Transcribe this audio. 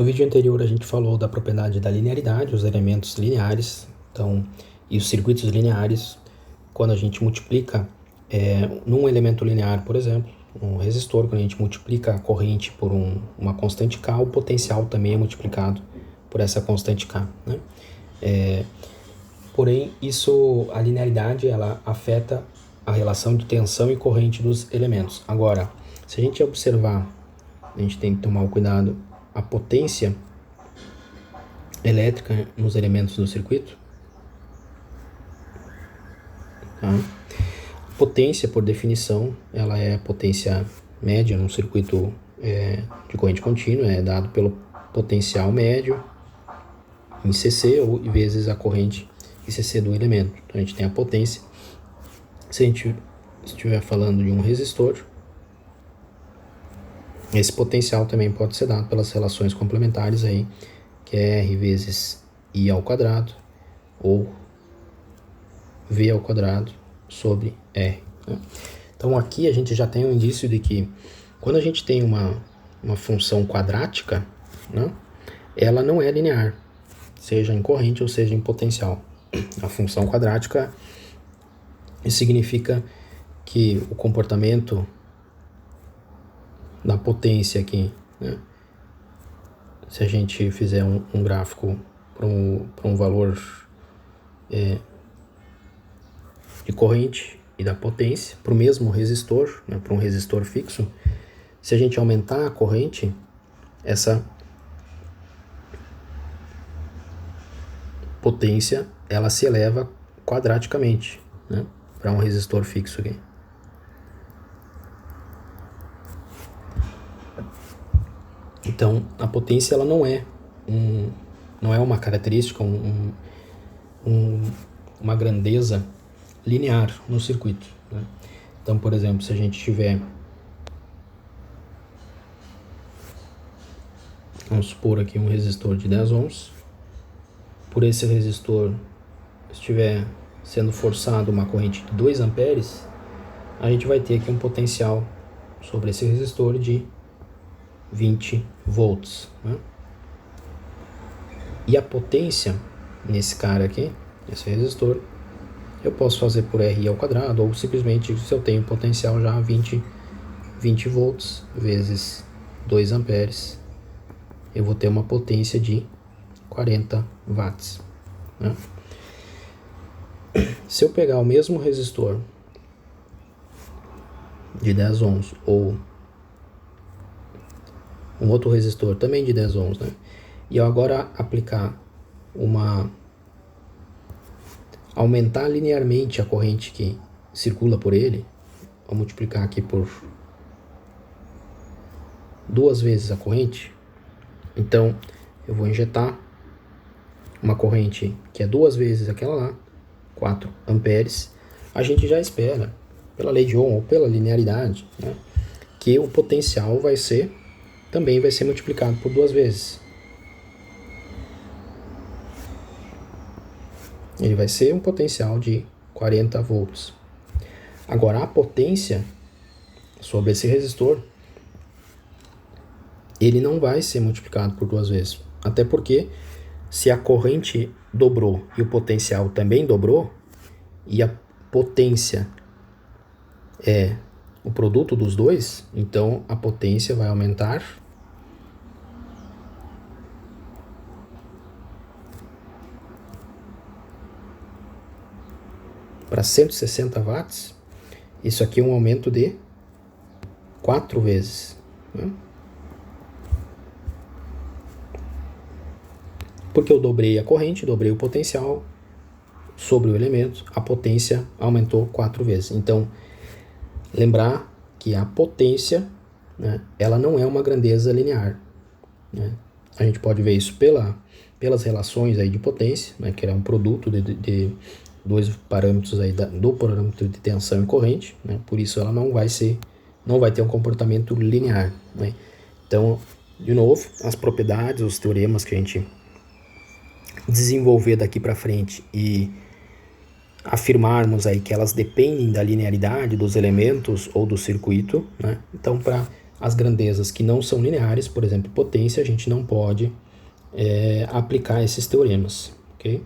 No vídeo anterior a gente falou da propriedade da linearidade, os elementos lineares, então, e os circuitos lineares. Quando a gente multiplica num elemento linear, por exemplo, um resistor, quando a gente multiplica a corrente por uma constante K, o potencial também é multiplicado por essa constante K, né? Porém, a linearidade, ela afeta a relação de tensão e corrente dos elementos. Agora, se a gente observar, a gente tem que tomar o cuidado, a potência elétrica nos elementos do circuito, tá? A potência, por definição, ela é a potência média num circuito de corrente contínua, é dado pelo potencial médio em CC ou vezes a corrente ICC do elemento. Então a gente tem a potência. Se a gente estiver falando de um resistor, esse potencial também pode ser dado pelas relações complementares aí, que é R vezes I ao quadrado ou V ao quadrado sobre R, né? Então aqui a gente já tem um indício de que quando a gente tem uma função quadrática, né, ela não é linear, seja em corrente ou seja em potencial. A função quadrática significa que o comportamento da potência aqui, né, se a gente fizer um gráfico para um valor de corrente e da potência, para o mesmo resistor, né, para um resistor fixo, se a gente aumentar a corrente, essa potência ela se eleva quadraticamente, né, para um resistor fixo aqui. Então, a potência ela não é uma característica, uma grandeza linear no circuito, né? Então, por exemplo, se a gente tiver, vamos supor aqui um resistor de 10 ohms, por esse resistor estiver sendo forçado uma corrente de 2 amperes, a gente vai ter aqui um potencial sobre esse resistor de 20 volts, né? E a potência nesse cara aqui, esse resistor, eu posso fazer por RI ao quadrado, ou simplesmente, se eu tenho potencial já 20 volts vezes 2 amperes, eu vou ter uma potência de 40 watts, né? Se eu pegar o mesmo resistor de 10 ohms ou um outro resistor também de 10 ohms, né, e eu agora aplicar aumentar linearmente a corrente que circula por ele, vou multiplicar aqui por 2 vezes a corrente, então eu vou injetar uma corrente que é 2 vezes aquela lá, 4 amperes, a gente já espera, pela lei de Ohm ou pela linearidade, né, que o potencial também vai ser multiplicado por 2 vezes. Ele vai ser um potencial de 40 volts. Agora, a potência sobre esse resistor, ele não vai ser multiplicado por 2 vezes. Até porque, se a corrente dobrou e o potencial também dobrou, e a potência é o produto dos dois, então a potência vai aumentar para 160 watts. Isso aqui é um aumento de 4 vezes, né? Porque eu dobrei a corrente, dobrei o potencial sobre o elemento, a potência aumentou 4 vezes. Então, lembrar que a potência, né, ela não é uma grandeza linear, né? A gente pode ver isso pelas relações aí de potência, né, que é um produto de dois parâmetros aí do parâmetro de tensão e corrente, né? Por isso ela não vai ter um comportamento linear, né? Então, de novo, as propriedades, os teoremas que a gente desenvolver daqui para frente e afirmarmos aí que elas dependem da linearidade dos elementos ou do circuito, né? Então, para as grandezas que não são lineares, por exemplo, potência, a gente não pode aplicar esses teoremas, ok?